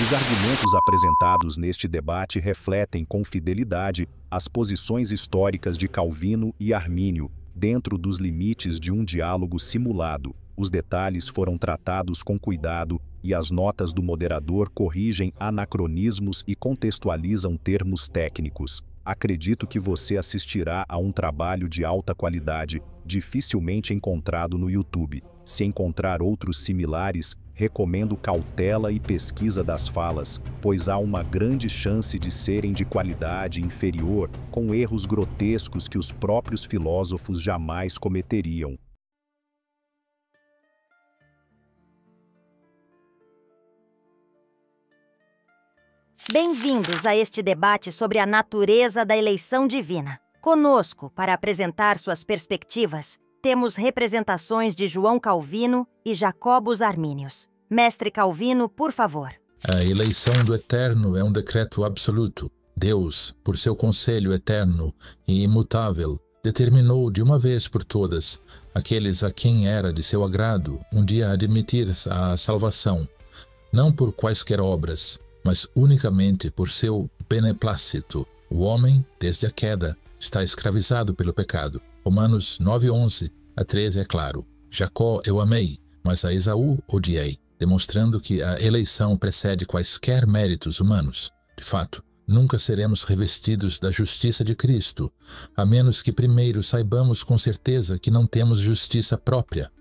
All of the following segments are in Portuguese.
Os argumentos apresentados neste debate refletem com fidelidade as posições históricas de Calvino e Armínio, dentro dos limites de um diálogo simulado. Os detalhes foram tratados com cuidado e as notas do moderador corrigem anacronismos e contextualizam termos técnicos. Acredito que você assistirá a um trabalho de alta qualidade, dificilmente encontrado no YouTube. Se encontrar outros similares, recomendo cautela e pesquisa das falas, pois há uma grande chance de serem de qualidade inferior, com erros grotescos que os próprios filósofos jamais cometeriam. Bem-vindos a este debate sobre a natureza da eleição divina. Conosco, para apresentar suas perspectivas, temos representações de João Calvino e Jacobus Arminius. Mestre Calvino, por favor. A eleição do Eterno é um decreto absoluto. Deus, por seu conselho eterno e imutável, determinou de uma vez por todas aqueles a quem era de seu agrado um dia admitir a salvação, não por quaisquer obras, mas unicamente por seu beneplácito. O homem, desde a queda, está escravizado pelo pecado. Romanos 9:11 a 13 é claro. Jacó eu amei, mas a Esaú odiei, demonstrando que a eleição precede quaisquer méritos humanos. De fato, nunca seremos revestidos da justiça de Cristo, a menos que primeiro saibamos com certeza que não temos justiça própria.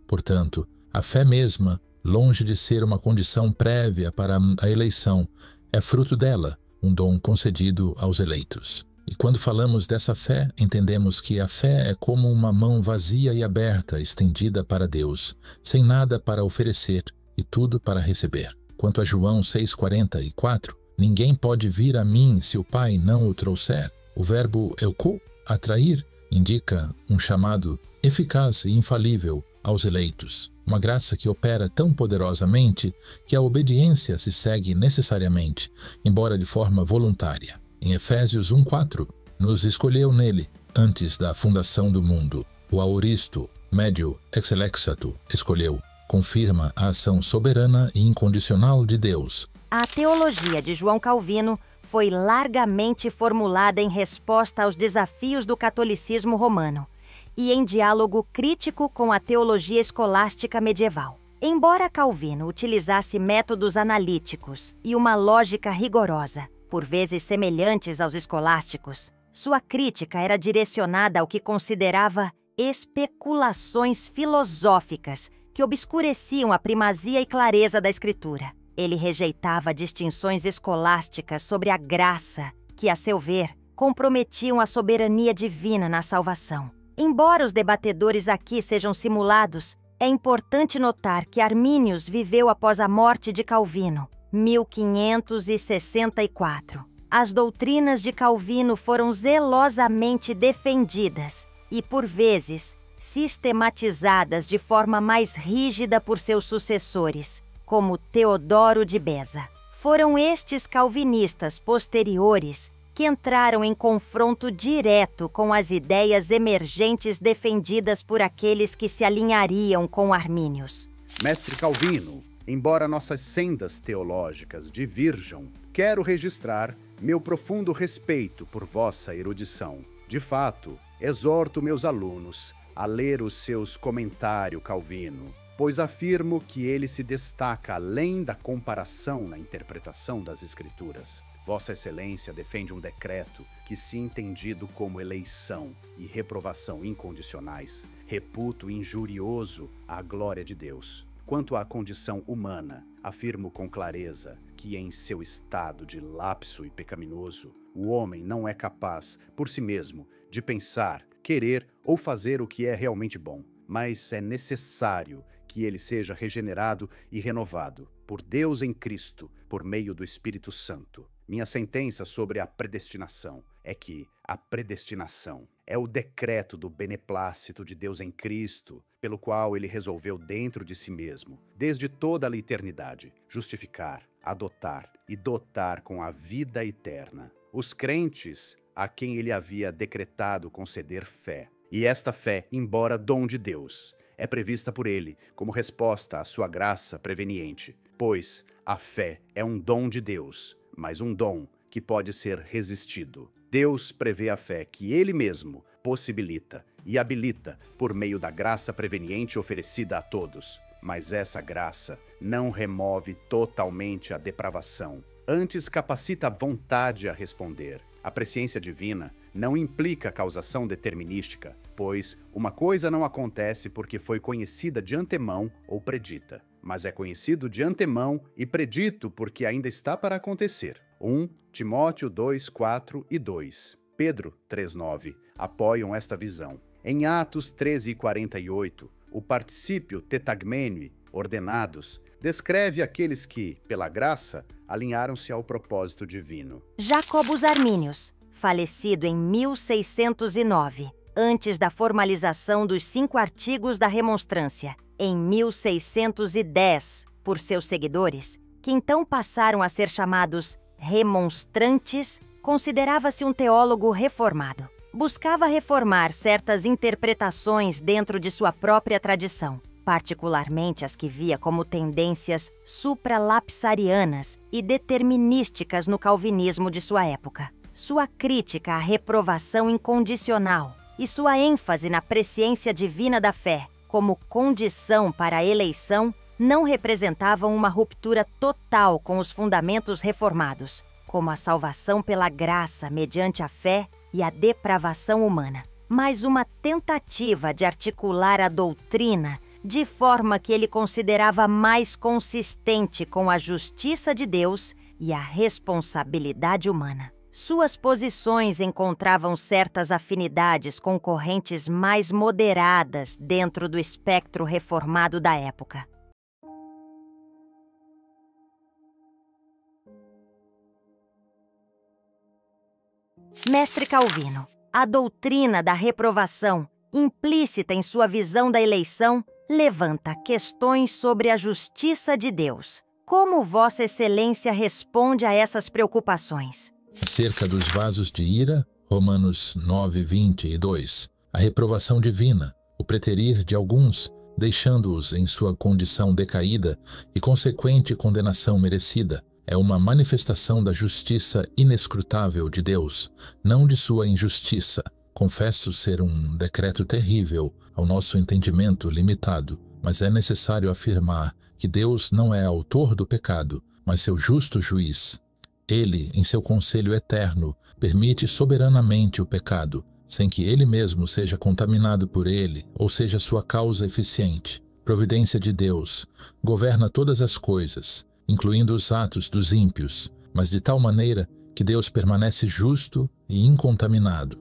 Portanto, a fé mesma, longe de ser uma condição prévia para a eleição, é fruto dela, um dom concedido aos eleitos. E quando falamos dessa fé, entendemos que a fé é como uma mão vazia e aberta estendida para Deus, sem nada para oferecer e tudo para receber. Quanto a João 6,44, ninguém pode vir a mim se o Pai não o trouxer. O verbo euku, atrair, indica um chamado eficaz e infalível aos eleitos. Uma graça que opera tão poderosamente que a obediência se segue necessariamente, embora de forma voluntária. Em Efésios 1,4, nos escolheu nele, antes da fundação do mundo. O aoristo, médio exelexato, escolheu, confirma a ação soberana e incondicional de Deus. A teologia de João Calvino foi largamente formulada em resposta aos desafios do catolicismo romano e em diálogo crítico com a teologia escolástica medieval. Embora Calvino utilizasse métodos analíticos e uma lógica rigorosa, por vezes semelhantes aos escolásticos, sua crítica era direcionada ao que considerava especulações filosóficas que obscureciam a primazia e clareza da Escritura. Ele rejeitava distinções escolásticas sobre a graça que, a seu ver, comprometiam a soberania divina na salvação. Embora os debatedores aqui sejam simulados, é importante notar que Arminius viveu após a morte de Calvino, 1564. As doutrinas de Calvino foram zelosamente defendidas e, por vezes, sistematizadas de forma mais rígida por seus sucessores, como Teodoro de Beza. Foram estes calvinistas posteriores que entraram em confronto direto com as ideias emergentes defendidas por aqueles que se alinhariam com Arminius. Mestre Calvino, embora nossas sendas teológicas diverjam, quero registrar meu profundo respeito por vossa erudição. De fato, exorto meus alunos a ler os seus comentários Calvino, pois afirmo que ele se destaca além da comparação na interpretação das Escrituras. Vossa Excelência defende um decreto que, se entendido como eleição e reprovação incondicionais, reputo injurioso à glória de Deus. Quanto à condição humana, afirmo com clareza que, em seu estado de lapso e pecaminoso, o homem não é capaz, por si mesmo, de pensar, querer ou fazer o que é realmente bom, mas é necessário que ele seja regenerado e renovado por Deus em Cristo, por meio do Espírito Santo. Minha sentença sobre a predestinação é que a predestinação é o decreto do beneplácito de Deus em Cristo, pelo qual ele resolveu dentro de si mesmo, desde toda a eternidade, justificar, adotar e dotar com a vida eterna os crentes a quem ele havia decretado conceder fé. E esta fé, embora dom de Deus, é prevista por ele como resposta à sua graça preveniente, pois a fé é um dom de Deus, mas um dom que pode ser resistido. Deus prevê a fé que Ele mesmo possibilita e habilita por meio da graça preveniente oferecida a todos. Mas essa graça não remove totalmente a depravação. Antes capacita a vontade a responder. A presciência divina não implica causação determinística, pois uma coisa não acontece porque foi conhecida de antemão ou predita, mas é conhecido de antemão e predito porque ainda está para acontecer. 1 Timóteo 2, 4 e 2. Pedro 3, 9 apoiam esta visão. Em Atos 13 e 48, o particípio tetagmene, ordenados, descreve aqueles que, pela graça, alinharam-se ao propósito divino. Jacobus Arminius, falecido em 1609, antes da formalização dos 5 artigos da Remonstrância, em 1610, por seus seguidores, que então passaram a ser chamados remonstrantes, considerava-se um teólogo reformado. Buscava reformar certas interpretações dentro de sua própria tradição, particularmente as que via como tendências supralapsarianas e determinísticas no calvinismo de sua época. Sua crítica à reprovação incondicional e sua ênfase na presciência divina da fé como condição para a eleição não representavam uma ruptura total com os fundamentos reformados, como a salvação pela graça mediante a fé e a depravação humana, mas uma tentativa de articular a doutrina de forma que ele considerava mais consistente com a justiça de Deus e a responsabilidade humana. Suas posições encontravam certas afinidades com correntes mais moderadas dentro do espectro reformado da época. Mestre Calvino, a doutrina da reprovação, implícita em sua visão da eleição, levanta questões sobre a justiça de Deus. Como Vossa Excelência responde a essas preocupações? Acerca dos vasos de ira, Romanos 9, 20 e 2. A reprovação divina, o preterir de alguns, deixando-os em sua condição decaída e consequente condenação merecida, é uma manifestação da justiça inescrutável de Deus, não de sua injustiça. Confesso ser um decreto terrível ao nosso entendimento limitado, mas é necessário afirmar que Deus não é autor do pecado, mas seu justo juiz. Ele, em seu conselho eterno, permite soberanamente o pecado, sem que ele mesmo seja contaminado por ele ou seja sua causa eficiente. Providência de Deus governa todas as coisas, incluindo os atos dos ímpios, mas de tal maneira que Deus permanece justo e incontaminado.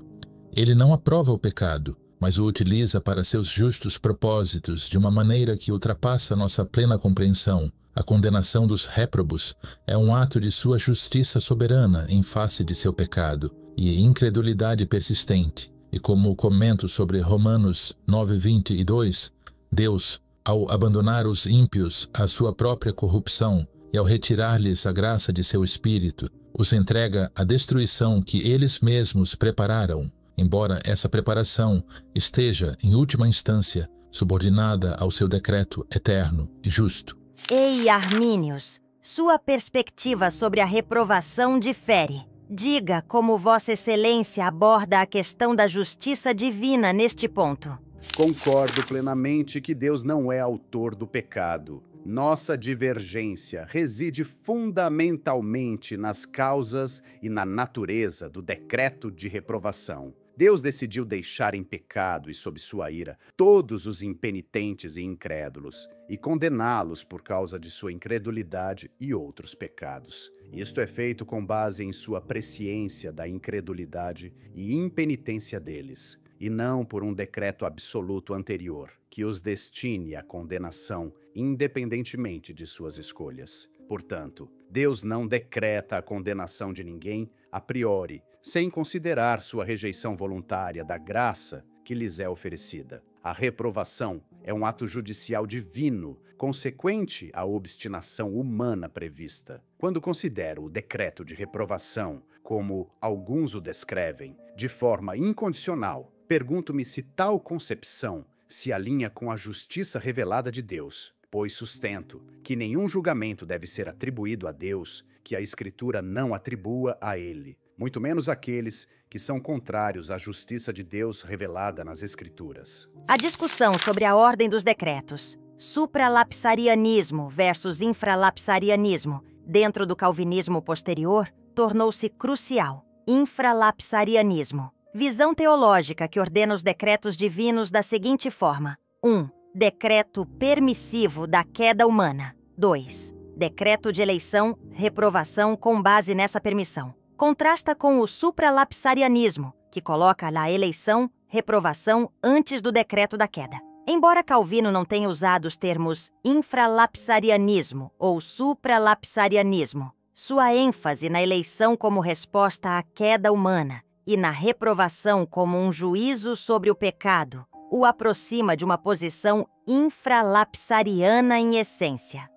Ele não aprova o pecado, mas o utiliza para seus justos propósitos de uma maneira que ultrapassa nossa plena compreensão. A condenação dos réprobos é um ato de sua justiça soberana em face de seu pecado e incredulidade persistente. E como comento sobre Romanos 9, 20 e 2, Deus, ao abandonar os ímpios à sua própria corrupção e ao retirar-lhes a graça de seu espírito, os entrega à destruição que eles mesmos prepararam, embora essa preparação esteja, em última instância, subordinada ao seu decreto eterno e justo. Ei, Arminius, sua perspectiva sobre a reprovação difere. Diga como Vossa Excelência aborda a questão da justiça divina neste ponto. Concordo plenamente que Deus não é autor do pecado. Nossa divergência reside fundamentalmente nas causas e na natureza do decreto de reprovação. Deus decidiu deixar em pecado e sob sua ira todos os impenitentes e incrédulos e condená-los por causa de sua incredulidade e outros pecados. Isto é feito com base em sua presciência da incredulidade e impenitência deles, e não por um decreto absoluto anterior que os destine à condenação independentemente de suas escolhas. Portanto, Deus não decreta a condenação de ninguém a priori, sem considerar sua rejeição voluntária da graça que lhes é oferecida. A reprovação é um ato judicial divino, consequente à obstinação humana prevista. Quando considero o decreto de reprovação, como alguns o descrevem, de forma incondicional, pergunto-me se tal concepção se alinha com a justiça revelada de Deus. pois sustento que nenhum julgamento deve ser atribuído a Deus que a Escritura não atribua a ele, muito menos aqueles que são contrários à justiça de Deus revelada nas Escrituras. A discussão sobre a ordem dos decretos, supralapsarianismo versus infralapsarianismo, dentro do calvinismo posterior, tornou-se crucial. Infralapsarianismo. Visão teológica que ordena os decretos divinos da seguinte forma: 1. Decreto permissivo da queda humana. 2. Decreto de eleição, reprovação com base nessa permissão. Contrasta com o supralapsarianismo, que coloca a eleição, reprovação antes do decreto da queda. Embora Calvino não tenha usado os termos infralapsarianismo ou supralapsarianismo, sua ênfase na eleição como resposta à queda humana e na reprovação como um juízo sobre o pecado o aproxima de uma posição infralapsariana em essência.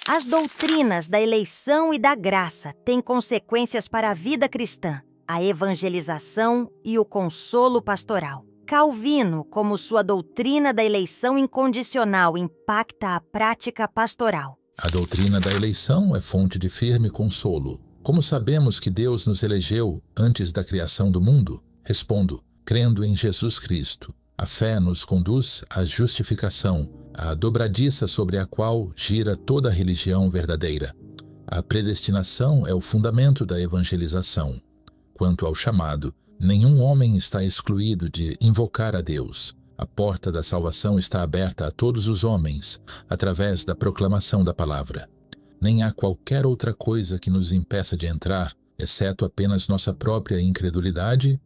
As doutrinas da eleição e da graça têm consequências para a vida cristã, a evangelização e o consolo pastoral. Calvino, como sua doutrina da eleição incondicional, impacta a prática pastoral. A doutrina da eleição é fonte de firme consolo. Como sabemos que Deus nos elegeu antes da criação do mundo? Respondo, crendo em Jesus Cristo. A fé nos conduz à justificação, a dobradiça sobre a qual gira toda a religião verdadeira. A predestinação é o fundamento da evangelização. Quanto ao chamado, nenhum homem está excluído de invocar a Deus. A porta da salvação está aberta a todos os homens, através da proclamação da palavra. Nem há qualquer outra coisa que nos impeça de entrar, exceto apenas nossa própria incredulidade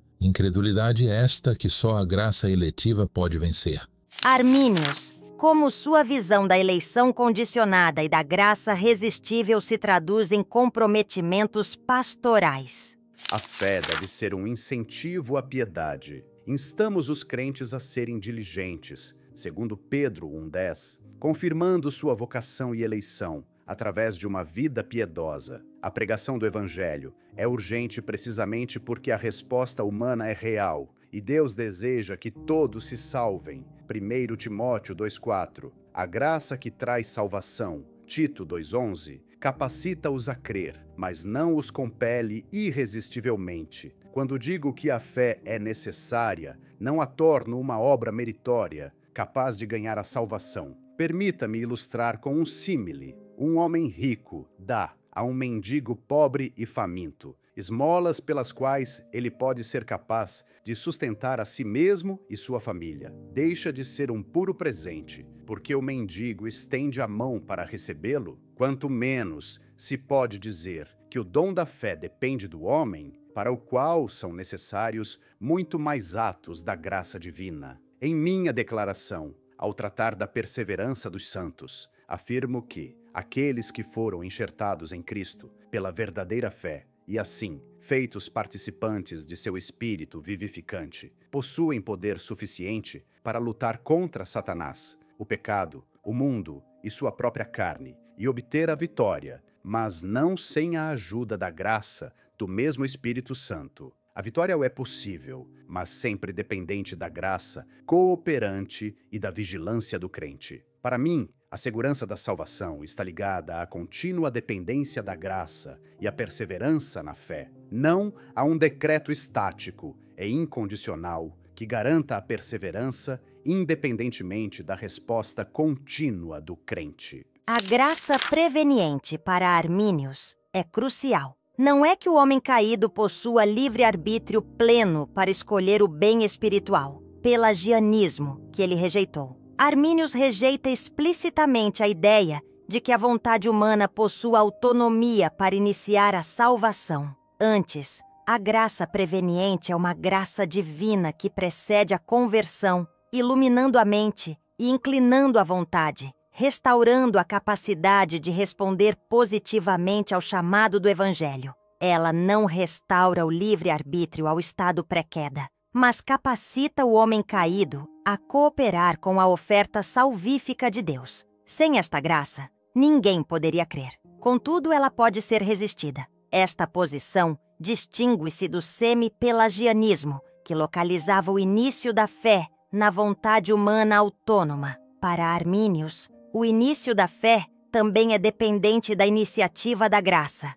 esta que só a graça eletiva pode vencer. Armínios, como sua visão da eleição condicionada e da graça resistível se traduz em comprometimentos pastorais. A fé deve ser um incentivo à piedade. Instamos os crentes a serem diligentes, segundo Pedro 1,10, confirmando sua vocação e eleição através de uma vida piedosa. A pregação do Evangelho é urgente precisamente porque a resposta humana é real e Deus deseja que todos se salvem. 1 Timóteo 2,4. A graça que traz salvação, Tito 2,11, capacita-os a crer, mas não os compele irresistivelmente. Quando digo que a fé é necessária, não a torno uma obra meritória, capaz de ganhar a salvação. Permita-me ilustrar com um símile. Um homem rico dá a um mendigo pobre e faminto esmolas pelas quais ele pode ser capaz de sustentar a si mesmo e sua família. Deixa de ser um puro presente, porque o mendigo estende a mão para recebê-lo. Quanto menos se pode dizer que o dom da fé depende do homem, para o qual são necessários muito mais atos da graça divina. Em minha declaração, ao tratar da perseverança dos santos, afirmo que aqueles que foram enxertados em Cristo pela verdadeira fé e assim, feitos participantes de seu espírito vivificante, possuem poder suficiente para lutar contra Satanás, o pecado, o mundo e sua própria carne, e obter a vitória, mas não sem a ajuda da graça do mesmo Espírito Santo. A vitória é possível, mas sempre dependente da graça cooperante e da vigilância do crente. Para mim, a segurança da salvação está ligada à contínua dependência da graça e à perseverança na fé, não a um decreto estático e incondicional que garanta a perseverança independentemente da resposta contínua do crente. A graça preveniente para armínios é crucial. Não é que o homem caído possua livre-arbítrio pleno para escolher o bem espiritual, pelagianismo, que ele rejeitou. Armínios rejeita explicitamente a ideia de que a vontade humana possua autonomia para iniciar a salvação. Antes, a graça preveniente é uma graça divina que precede a conversão, iluminando a mente e inclinando a vontade, restaurando a capacidade de responder positivamente ao chamado do Evangelho. Ela não restaura o livre-arbítrio ao estado pré-queda, mas capacita o homem caído a cooperar com a oferta salvífica de Deus. Sem esta graça, ninguém poderia crer. Contudo, ela pode ser resistida. Esta posição distingue-se do semi-pelagianismo, que localizava o início da fé na vontade humana autônoma. Para Armínios, o início da fé também é dependente da iniciativa da graça.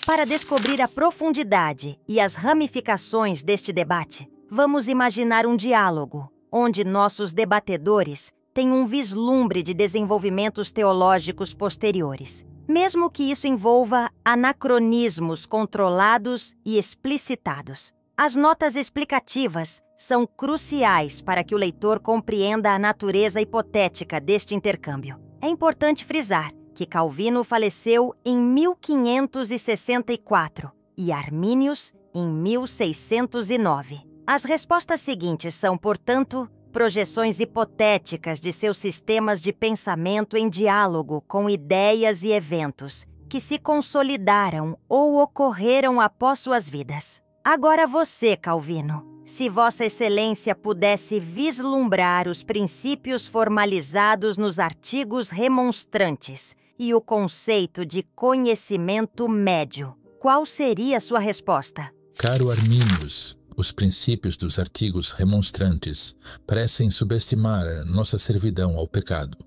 Para descobrir a profundidade e as ramificações deste debate, vamos imaginar um diálogo, onde nossos debatedores têm um vislumbre de desenvolvimentos teológicos posteriores, mesmo que isso envolva anacronismos controlados e explicitados. As notas explicativas são cruciais para que o leitor compreenda a natureza hipotética deste intercâmbio. É importante frisar que Calvino faleceu em 1564 e Armínios em 1609. As respostas seguintes são, portanto, projeções hipotéticas de seus sistemas de pensamento em diálogo com ideias e eventos que se consolidaram ou ocorreram após suas vidas. Agora você, Calvino, se Vossa Excelência pudesse vislumbrar os princípios formalizados nos artigos remonstrantes e o conceito de conhecimento médio, qual seria sua resposta? Caro Armínios, os princípios dos artigos remonstrantes parecem subestimar nossa servidão ao pecado,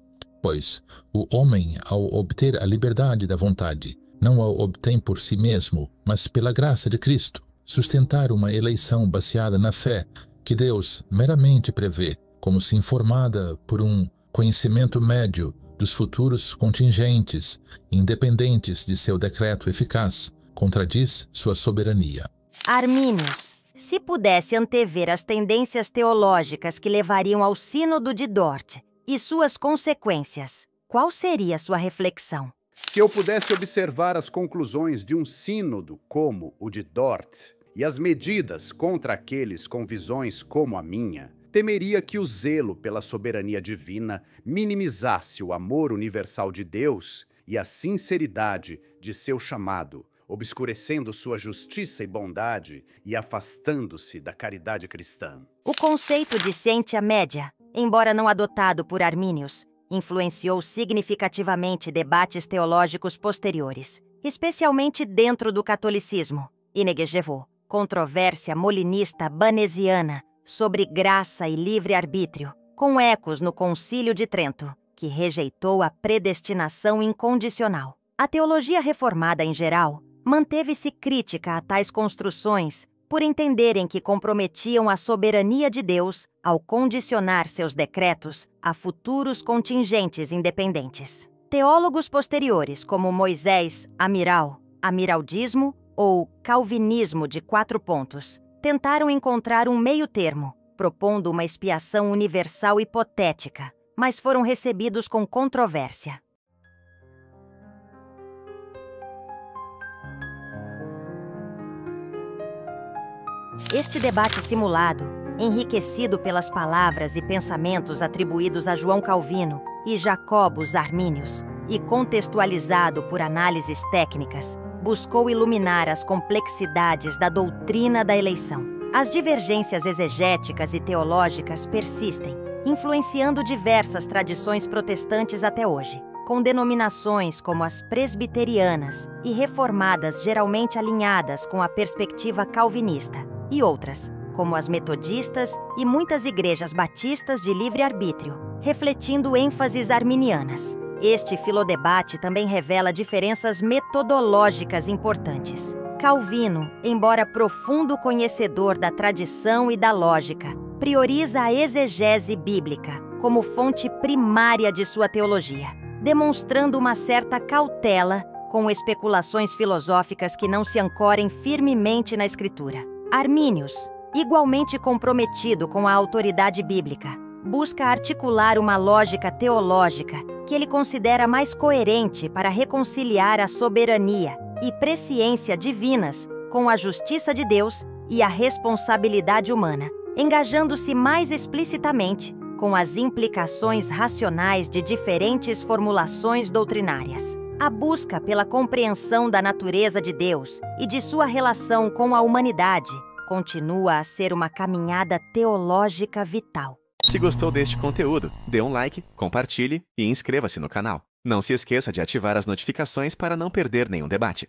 pois o homem, ao obter a liberdade da vontade, não a obtém por si mesmo, mas pela graça de Cristo. Sustentar uma eleição baseada na fé que Deus meramente prevê, como se informada por um conhecimento médio dos futuros contingentes, independentes de seu decreto eficaz, contradiz sua soberania. Armínios, se pudesse antever as tendências teológicas que levariam ao Sínodo de Dort e suas consequências, qual seria sua reflexão? Se eu pudesse observar as conclusões de um sínodo como o de Dort e as medidas contra aqueles com visões como a minha, temeria que o zelo pela soberania divina minimizasse o amor universal de Deus e a sinceridade de seu chamado, obscurecendo sua justiça e bondade e afastando-se da caridade cristã. O conceito de scientia media, embora não adotado por Armínios, influenciou significativamente debates teológicos posteriores, especialmente dentro do catolicismo. Inegevô, controvérsia molinista banesiana sobre graça e livre-arbítrio, com ecos no Concílio de Trento, que rejeitou a predestinação incondicional. A teologia reformada em geral manteve-se crítica a tais construções por entenderem que comprometiam a soberania de Deus ao condicionar seus decretos a futuros contingentes independentes. Teólogos posteriores como Moisés Amiral, amiraldismo ou calvinismo de 4 pontos, tentaram encontrar um meio-termo, propondo uma expiação universal hipotética, mas foram recebidos com controvérsia. Este debate simulado, enriquecido pelas palavras e pensamentos atribuídos a João Calvino e Jacobus Arminius, e contextualizado por análises técnicas, buscou iluminar as complexidades da doutrina da eleição. As divergências exegéticas e teológicas persistem, influenciando diversas tradições protestantes até hoje, com denominações como as presbiterianas e reformadas geralmente alinhadas com a perspectiva calvinista, e outras, como as metodistas e muitas igrejas batistas de livre-arbítrio, refletindo ênfases arminianas. Este filodebate também revela diferenças metodológicas importantes. Calvino, embora profundo conhecedor da tradição e da lógica, prioriza a exegese bíblica como fonte primária de sua teologia, demonstrando uma certa cautela com especulações filosóficas que não se ancorem firmemente na Escritura. Arminius, igualmente comprometido com a autoridade bíblica, busca articular uma lógica teológica que ele considera mais coerente para reconciliar a soberania e presciência divinas com a justiça de Deus e a responsabilidade humana, engajando-se mais explicitamente com as implicações racionais de diferentes formulações doutrinárias. A busca pela compreensão da natureza de Deus e de sua relação com a humanidade continua a ser uma caminhada teológica vital. Se gostou deste conteúdo, dê um like, compartilhe e inscreva-se no canal. Não se esqueça de ativar as notificações para não perder nenhum debate.